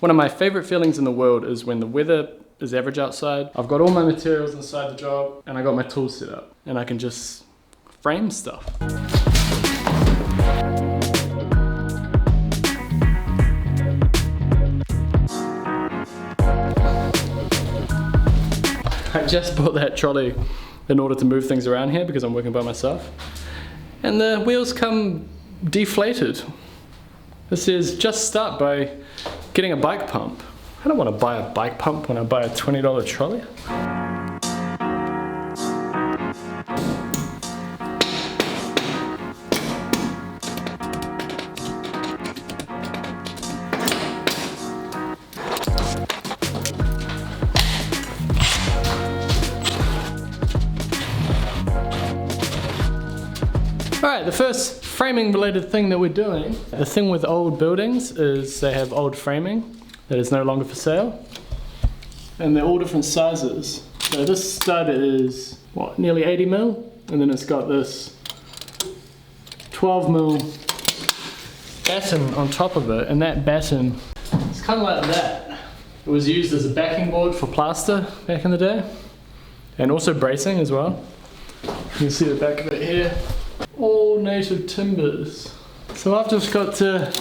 One of my favorite feelings in the world is when the weather is average outside. I've got all my materials inside the job and I got my tools set up and I can just frame stuff. I just bought that trolley in order to move things around here because I'm working by myself. And the wheels come deflated. It says just start by getting a bike pump. I don't want to buy a bike pump when I buy a $20 trolley. Alright, the first framing related thing that we're doing, the thing with old buildings is they have old framing that is no longer for sale. And they're all different sizes. So this stud is, what, nearly 80 mil? And then it's got this 12 mil batten on top of it, and that batten is kind of like that. It was used as a backing board for plaster back in the day, and also bracing as well. You can see the back of it here. All native timbers. So I've just got to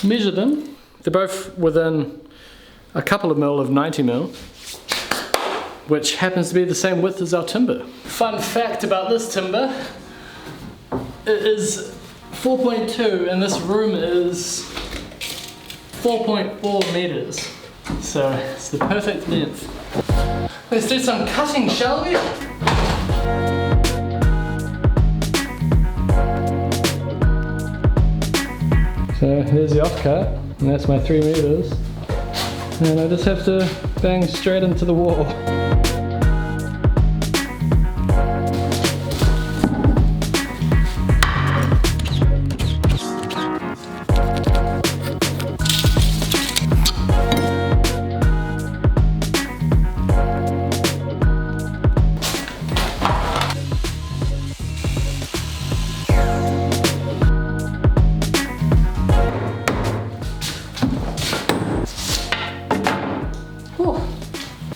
measure them. They're both within a couple of mil of 90 mil, which happens to be the same width as our timber. Fun fact about this timber, it is 4.2 and this room is 4.4 meters. So it's the perfect length. Let's do some cutting, shall we? So there's the offcut, and that's my 3 meters. And I just have to bang straight into the wall.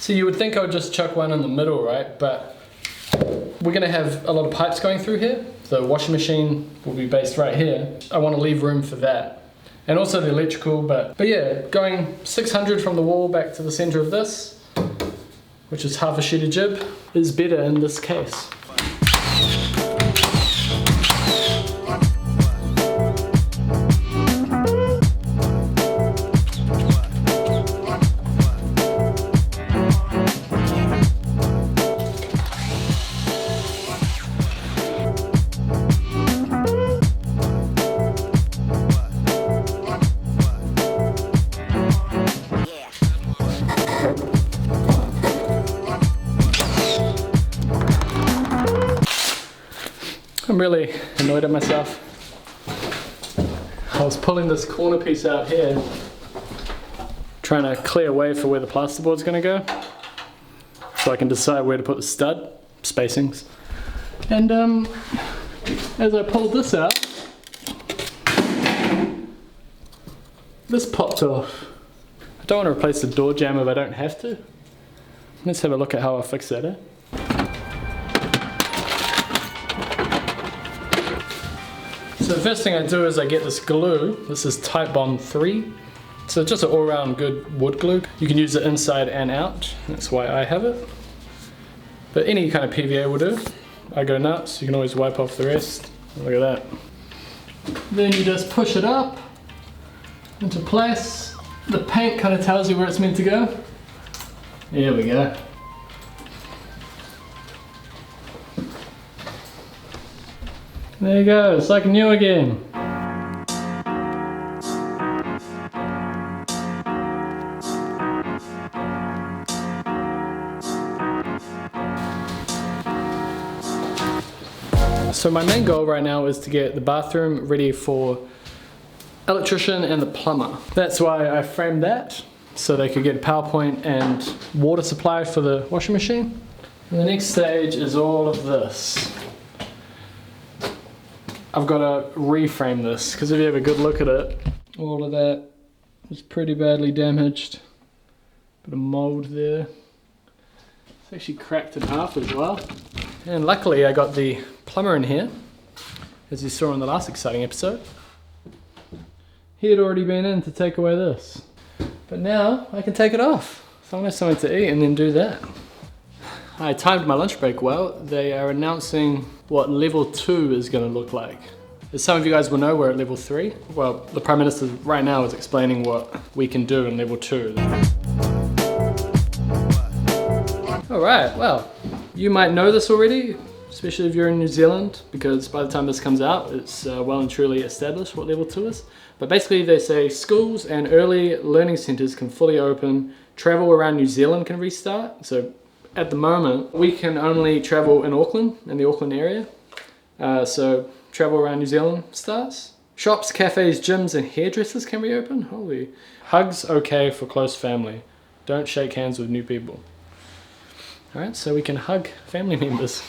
So you would think I would just chuck one in the middle, right? But we're gonna have a lot of pipes going through here. The washing machine will be based right here. I want to leave room for that. And also the electrical, but yeah, going 600 from the wall back to the center of this, which is half a sheet of jib, is better in this case. I'm really annoyed at myself. I was pulling this corner piece out here, trying to clear away for where the plasterboard's going to go, so I can decide where to put the stud spacings. And as I pulled this out, this popped off. I don't want to replace the door jamb if I don't have to. Let's have a look at how I'll fix that, eh? So the first thing I do is I get this glue. This is Type Bond 3. So just an all-round good wood glue. You can use it inside and out. That's why I have it. But any kind of PVA will do. I go nuts. You can always wipe off the rest. Look at that. Then you just push it up into place. The paint kind of tells you where it's meant to go. There we go. There you go, it's like new again. So my main goal right now is to get the bathroom ready for electrician and the plumber. That's why I framed that, so they could get a power point and water supply for the washing machine. And the next stage is all of this. I've got to reframe this, because if you have a good look at it, all of that was pretty badly damaged. Bit of mold there. It's actually cracked in half as well. And luckily I got the plumber in here, as you saw in the last exciting episode. He had already been in to take away this. But now I can take it off. So I'm gonna have something to eat and then do that. I timed my lunch break well. They are announcing what level 2 is gonna look like. As some of you guys will know, we're at level 3. Well, the Prime Minister right now is explaining what we can do in level 2. Alright, well, you might know this already, especially if you're in New Zealand, because by the time this comes out, it's well and truly established what level 2 is. But basically they say schools and early learning centres can fully open, travel around New Zealand can restart. So at the moment, we can only travel in Auckland, in the Auckland area. So travel around New Zealand starts. Shops, cafes, gyms and hairdressers can reopen. Holy. Hugs okay for close family. Don't shake hands with new people. Alright, so we can hug family members.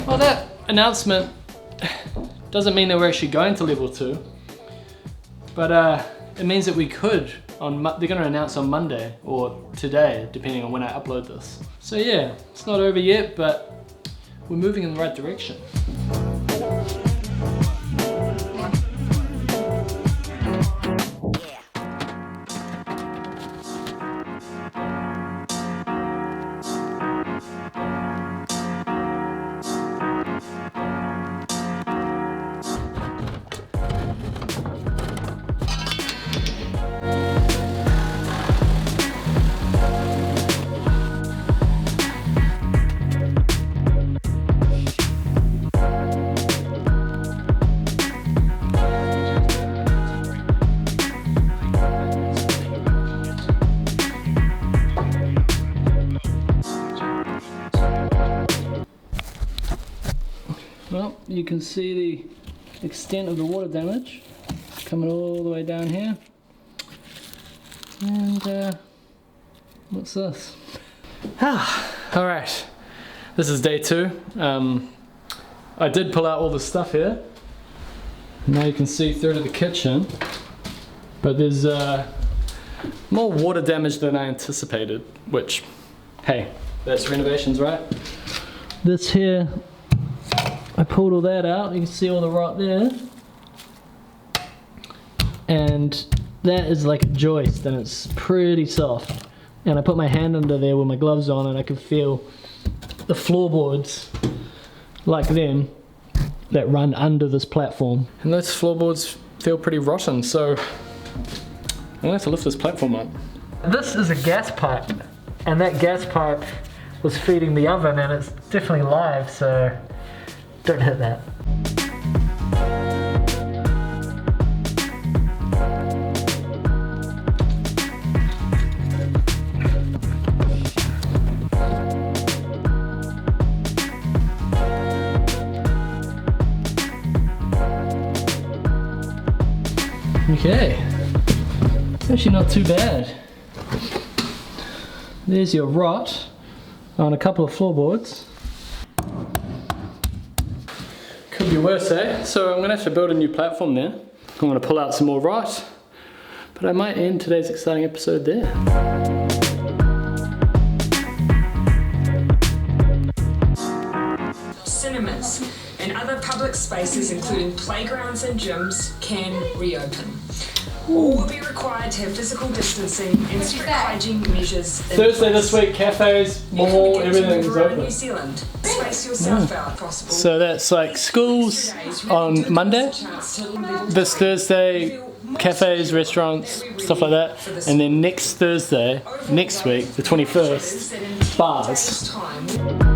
Well, that announcement doesn't mean that we're actually going to level 2, but it means that we could. They're going to announce on Monday or today, depending on when I upload this. So yeah, it's not over yet, but we're moving in the right direction. Well, you can see the extent of the water damage coming all the way down here. And what's this? Alright, this is day 2. I did pull out all the stuff here. Now you can see through to the kitchen, but there's more water damage than I anticipated, which, hey, that's renovations, right? This here, I pulled all that out, you can see all the rot there. And that is like a joist and it's pretty soft. And I put my hand under there with my gloves on and I could feel the floorboards like them that run under this platform. And those floorboards feel pretty rotten, so I'm gonna have to lift this platform up. This is a gas pipe, and that gas pipe was feeding the oven and it's definitely live, so don't hit that. Okay, it's actually not too bad. There's your rot on a couple of floorboards. Could be worse, eh? So I'm gonna have to build a new platform there. I'm gonna pull out some more rot, but I might end today's exciting episode there. Cinemas and other public spaces, including playgrounds and gyms, can reopen. All will be required to have physical distancing and strict hygiene measures. Thursday this week, cafes, mall, everything's open. New Zealand. Space yourself out if possible. So that's like schools on Monday, this Thursday, cafes, restaurants, stuff like that, and then next Thursday, next week, the 21st, bars.